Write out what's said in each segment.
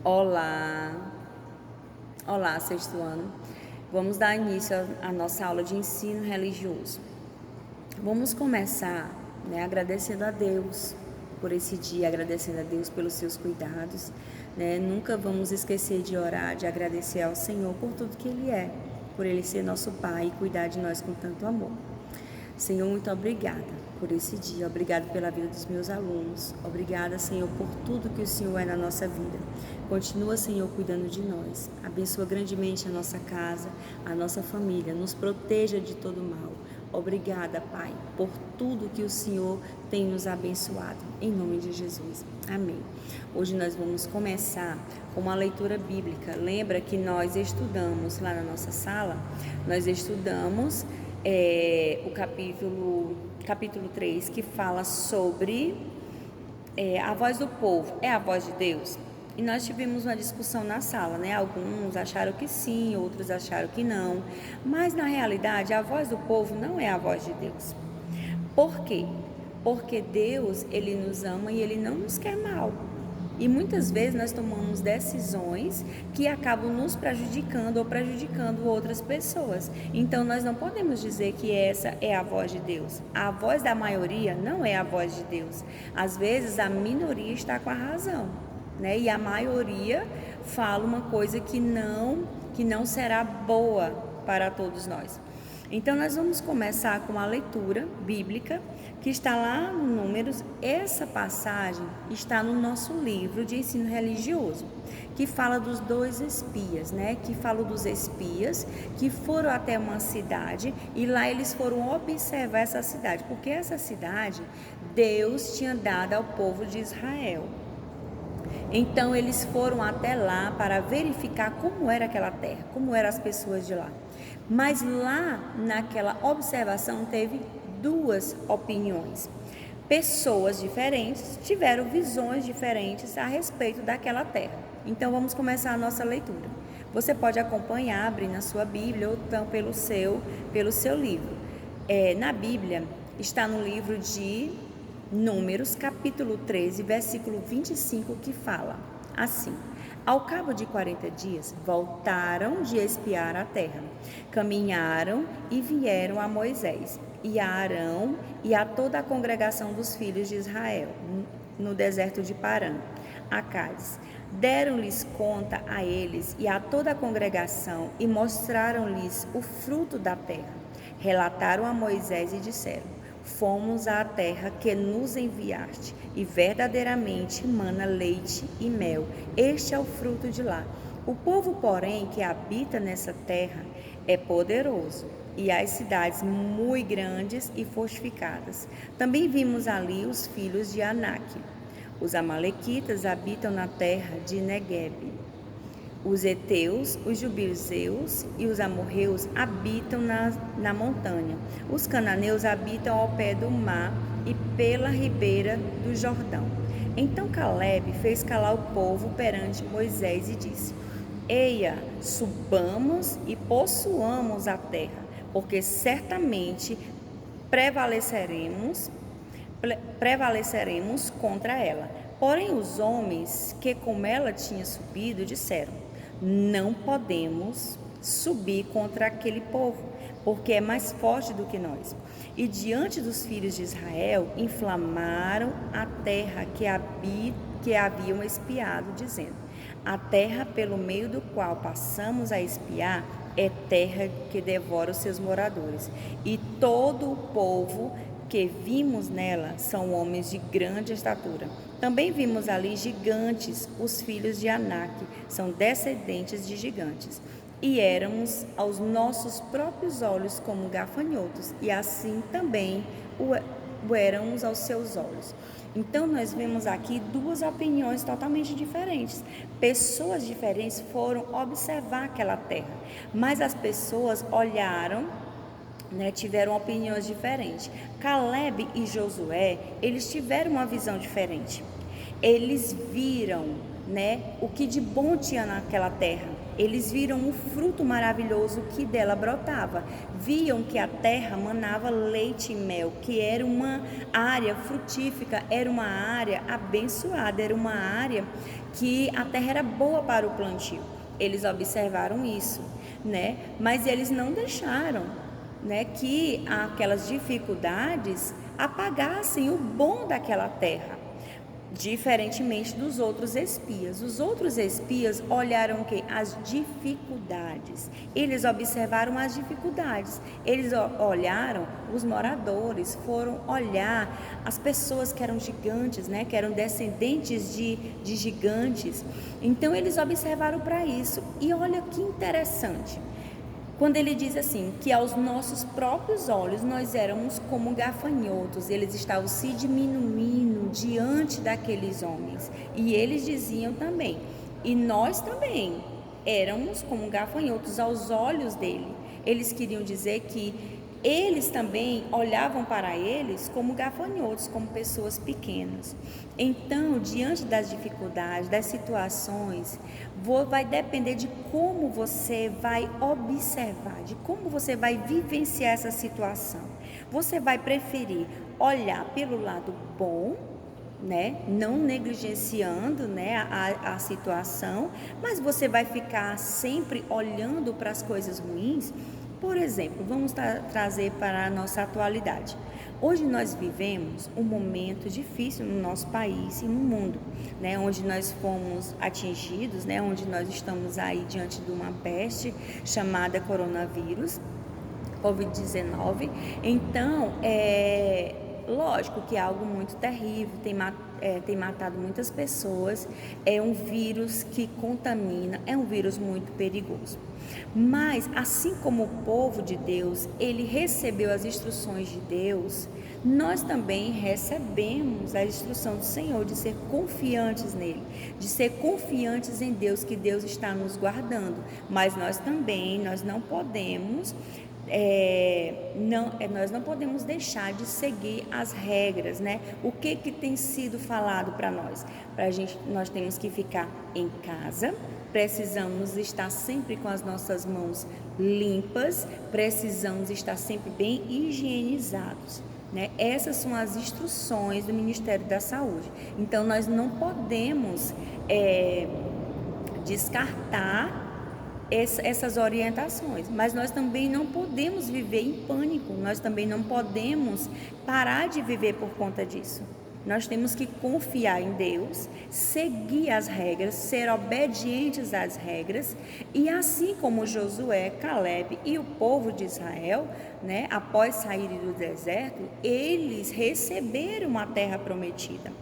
Olá, olá, sexto ano. Vamos dar início à nossa aula de ensino religioso. Vamos começar, agradecendo a Deus por esse dia, agradecendo a Deus pelos seus cuidados, Nunca vamos esquecer de orar, de agradecer ao Senhor por tudo que Ele é, por Ele ser nosso Pai e cuidar de nós com tanto amor. Senhor, muito obrigada por esse dia, obrigada pela vida dos meus alunos, obrigada, Senhor, por tudo que o Senhor é na nossa vida. Continua, Senhor, cuidando de nós, abençoa grandemente a nossa casa, a nossa família, nos proteja de todo mal. Obrigada, Pai, por tudo que o Senhor tem nos abençoado, em nome de Jesus. Amém. Hoje nós vamos começar com uma leitura bíblica. Lembra que nós estudamos lá na nossa sala, nós estudamos o capítulo 3, que fala sobre a voz do povo. É a voz de Deus? E nós tivemos uma discussão na sala, Alguns acharam que sim, outros acharam que não. Mas, na realidade, a voz do povo não é a voz de Deus. Por quê? Porque Deus, Ele nos ama e Ele não nos quer mal. E muitas vezes nós tomamos decisões que acabam nos prejudicando ou prejudicando outras pessoas. Então nós não podemos dizer que essa é a voz de Deus. A voz da maioria não é a voz de Deus. Às vezes a minoria está com a razão, E a maioria fala uma coisa que não será boa para todos nós. Então nós vamos começar com a leitura bíblica que está lá no Números. Essa passagem está no nosso livro de ensino religioso, que fala dos dois espias, Que fala dos espias que foram até uma cidade e lá eles foram observar essa cidade, porque essa cidade Deus tinha dado ao povo de Israel. Então eles foram até lá para verificar como era aquela terra, como eram as pessoas de lá. Mas lá naquela observação teve duas opiniões. Pessoas diferentes tiveram visões diferentes a respeito daquela terra. Então vamos começar a nossa leitura. Você pode acompanhar, abrir na sua Bíblia ou então pelo seu livro. Na Bíblia está no livro de Números, capítulo 13, versículo 25, que fala assim: ao cabo de 40 dias, voltaram de espiar a terra. Caminharam e vieram a Moisés e a Arão e a toda a congregação dos filhos de Israel, no deserto de Parã, a Cádiz. Deram-lhes conta a eles e a toda a congregação e mostraram-lhes o fruto da terra. Relataram a Moisés e disseram: fomos à terra que nos enviaste, e verdadeiramente mana leite e mel. Este é o fruto de lá. O povo, porém, que habita nessa terra é poderoso, e as cidades muito grandes e fortificadas. Também vimos ali os filhos de Anak. Os amalequitas habitam na terra de Negueb. Os heteus, os jubileus e os amorreus habitam na montanha. Os cananeus habitam ao pé do mar e pela ribeira do Jordão. Então Caleb fez calar o povo perante Moisés e disse: eia, subamos e possuamos a terra, porque certamente prevaleceremos contra ela. Porém os homens que com ela tinham subido disseram: não podemos subir contra aquele povo, porque é mais forte do que nós. E diante dos filhos de Israel inflamaram a terra que haviam espiado, dizendo: a terra pelo meio do qual passamos a espiar é terra que devora os seus moradores, e todo o povo que vimos nela são homens de grande estatura. Também vimos ali gigantes, os filhos de Anak, são descendentes de gigantes. E éramos aos nossos próprios olhos como gafanhotos, e assim também o éramos aos seus olhos. Então nós vemos aqui duas opiniões totalmente diferentes. Pessoas diferentes foram observar aquela terra, mas as pessoas olharam, tiveram opiniões diferentes. Caleb e Josué, eles tiveram uma visão diferente. Eles viram, o que de bom tinha naquela terra. Eles viram o fruto maravilhoso que dela brotava. Viam que a terra manava leite e mel, que era uma área frutífera, era uma área abençoada, era uma área que a terra era boa para o plantio. Eles observaram isso, né? Mas eles não deixaram, né, que aquelas dificuldades apagassem o bom daquela terra. Diferentemente dos outros espias. Os outros espias olharam o quê? As dificuldades. Eles observaram as dificuldades. Eles olharam os moradores, foram olhar as pessoas que eram gigantes, né? Que eram descendentes de gigantes. Então eles observaram para isso. E olha que interessante. Quando ele diz assim, que aos nossos próprios olhos nós éramos como gafanhotos, eles estavam se diminuindo diante daqueles homens. E eles diziam também, e nós também éramos como gafanhotos aos olhos dele. Eles queriam dizer que eles também olhavam para eles como gafanhotos, como pessoas pequenas. Então, diante das dificuldades, das situações, vai depender de como você vai observar, de como você vai vivenciar essa situação. Você vai preferir olhar pelo lado bom, né? Não negligenciando, né, a situação, mas você vai ficar sempre olhando para as coisas ruins. Por exemplo, vamos trazer para a nossa atualidade. Hoje nós vivemos um momento difícil no nosso país e no mundo, né, onde nós fomos atingidos, né, onde nós estamos aí diante de uma peste chamada coronavírus, Covid-19. Então, lógico que é algo muito terrível, tem matado muitas pessoas, é um vírus que contamina, é um vírus muito perigoso. Mas, assim como o povo de Deus, ele recebeu as instruções de Deus, nós também recebemos a instrução do Senhor de ser confiantes nele, de ser confiantes em Deus, que Deus está nos guardando. Mas nós não podemos nós não podemos deixar de seguir as regras, né? O que tem sido falado para nós? Nós temos que ficar em casa, precisamos estar sempre com as nossas mãos limpas, precisamos estar sempre bem higienizados, né? Essas são as instruções do Ministério da Saúde. Então, nós não podemos descartar essas orientações, mas nós também não podemos viver em pânico, nós também não podemos parar de viver por conta disso. Nós temos que confiar em Deus, seguir as regras, ser obedientes às regras, e assim como Josué, Caleb e o povo de Israel, né, após saírem do deserto, eles receberam a terra prometida.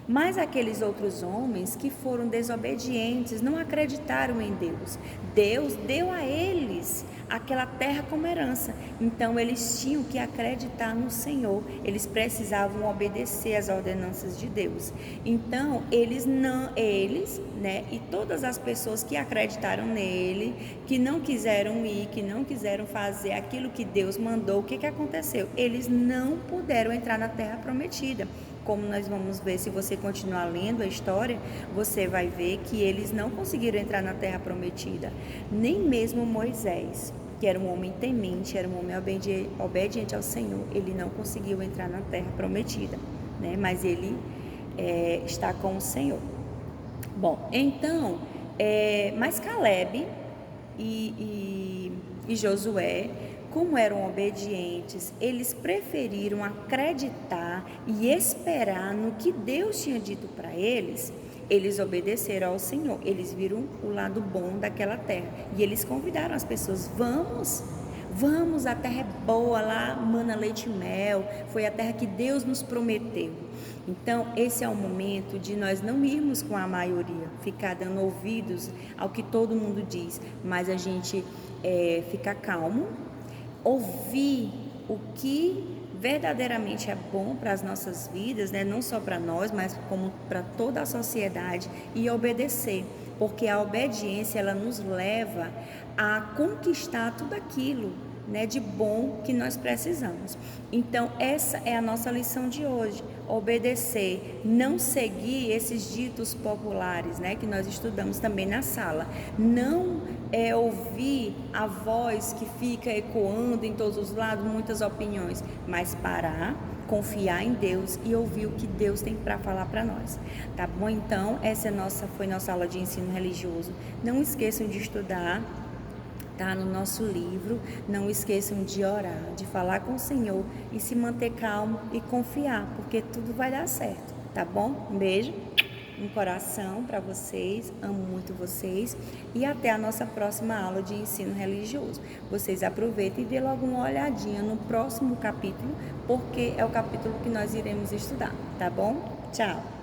Mas aqueles outros homens que foram desobedientes, não acreditaram em Deus. Deus deu a eles aquela terra como herança. Então eles tinham que acreditar no Senhor. Eles precisavam obedecer às ordenanças de Deus. Então eles, né, e todas as pessoas que acreditaram nele, que não quiseram ir, que não quiseram fazer aquilo que Deus mandou, o que aconteceu? Eles não puderam entrar na terra prometida. Como nós vamos ver, se você continuar lendo a história, você vai ver que eles não conseguiram entrar na terra prometida. Nem mesmo Moisés, que era um homem temente, era um homem obediente ao Senhor, ele não conseguiu entrar na terra prometida, né? Mas ele está com o Senhor. Bom, então, mas Caleb e Josué, como eram obedientes, eles preferiram acreditar e esperar no que Deus tinha dito para eles. Eles obedeceram ao Senhor, eles viram o lado bom daquela terra e eles convidaram as pessoas: vamos, a terra é boa, lá mana leite e mel, foi a terra que Deus nos prometeu. Então esse é o momento de nós não irmos com a maioria, ficar dando ouvidos ao que todo mundo diz, mas a gente ficar calmo, ouvir o que verdadeiramente é bom para as nossas vidas, né? Não só para nós, mas como para toda a sociedade, e obedecer, porque a obediência ela nos leva a conquistar tudo aquilo, né, de bom que nós precisamos. Então essa é a nossa lição de hoje. obedecer, não seguir esses ditos populares, né, que nós estudamos também na sala. Não ouvir a voz que fica ecoando em todos os lados, muitas opiniões, mas parar, confiar em Deus e ouvir o que Deus tem para falar para nós, tá bom? Então, essa foi nossa aula de ensino religioso. Não esqueçam de estudar, tá, no nosso livro. Não esqueçam de orar, de falar com o Senhor e se manter calmo e confiar, porque tudo vai dar certo, tá bom? Um beijo no coração para vocês, amo muito vocês e até a nossa próxima aula de ensino religioso. Vocês aproveitem e dê logo uma olhadinha no próximo capítulo, porque é o capítulo que nós iremos estudar, tá bom? Tchau!